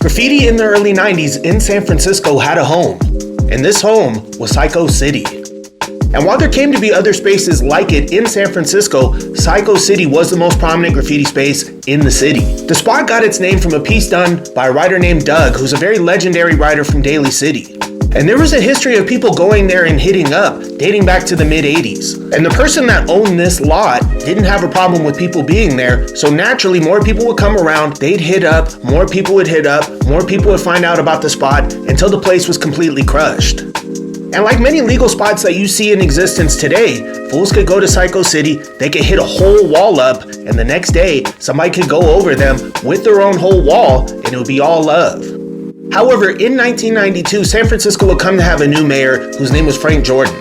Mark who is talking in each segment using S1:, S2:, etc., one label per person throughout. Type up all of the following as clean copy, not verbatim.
S1: Graffiti in the early 90s in San Francisco had a home, and this home was Psycho City. And while there came to be other spaces like it in San Francisco, Psycho City was the most prominent graffiti space in the city. The spot got its name from a piece done by a writer named Doug, who's a very legendary writer from Daly City. And there was a history of people going there and hitting up, dating back to the mid-80s. And the person that owned this lot didn't have a problem with people being there, so naturally more people would come around, they'd hit up, more people would hit up, more people would find out about the spot until the place was completely crushed. And like many legal spots that you see in existence today, fools could go to Psycho City, they could hit a whole wall up, and the next day, somebody could go over them with their own whole wall, and it would be all love. However, in 1992, San Francisco would come to have a new mayor whose name was Frank Jordan.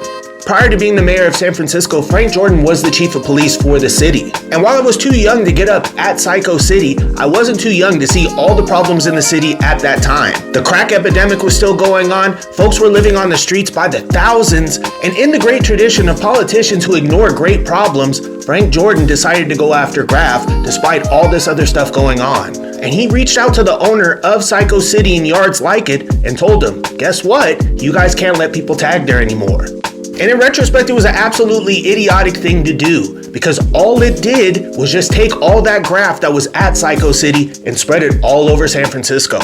S1: Prior to being the mayor of San Francisco, Frank Jordan was the chief of police for the city. And while I was too young to get up at Psycho City, I wasn't too young to see all the problems in the city at that time. The crack epidemic was still going on, folks were living on the streets by the thousands, and in the great tradition of politicians who ignore great problems, Frank Jordan decided to go after graff despite all this other stuff going on. And he reached out to the owner of Psycho City and yards like it and told him, guess what? You guys can't let people tag there anymore. And in retrospect, it was an absolutely idiotic thing to do because all it did was just take all that graff that was at Psycho City and spread it all over San Francisco.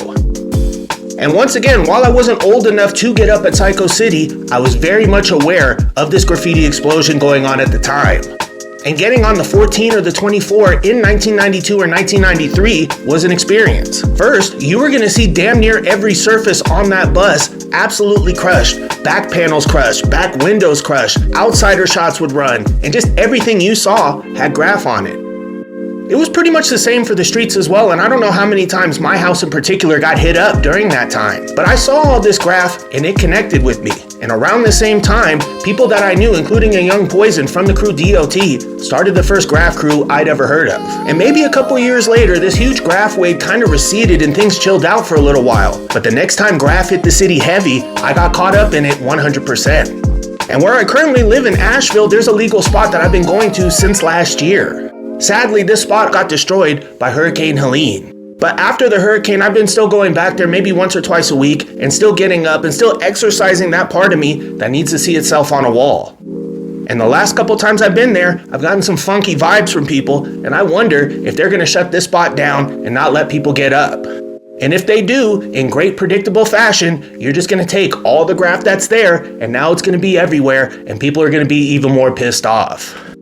S1: And once again, while I wasn't old enough to get up at Psycho City, I was very much aware of this graffiti explosion going on at the time. And getting on the 14 or the 24 in 1992 or 1993 was an experience. First, you were gonna see damn near every surface on that bus absolutely crushed. Back panels crushed, back windows crushed, outsider shots would run, and just everything you saw had graff on it. It was pretty much the same for the streets as well, and I don't know how many times my house in particular got hit up during that time. But I saw all this graff and it connected with me. And around the same time, people that I knew, including a young Poison from the crew DOT, started the first graff crew I'd ever heard of. And maybe a couple years later, this huge graff wave kind of receded and things chilled out for a little while. But the next time graff hit the city heavy, I got caught up in it 100%. And where I currently live in Asheville, there's a legal spot that I've been going to since last year. Sadly, this spot got destroyed by Hurricane Helene. But after the hurricane, I've been still going back there maybe once or twice a week and still getting up and still exercising that part of me that needs to see itself on a wall. And the last couple times I've been there, I've gotten some funky vibes from people, and I wonder if they're gonna shut this spot down and not let people get up. And if they do, in great predictable fashion, you're just gonna take all the graff that's there and now it's gonna be everywhere and people are gonna be even more pissed off.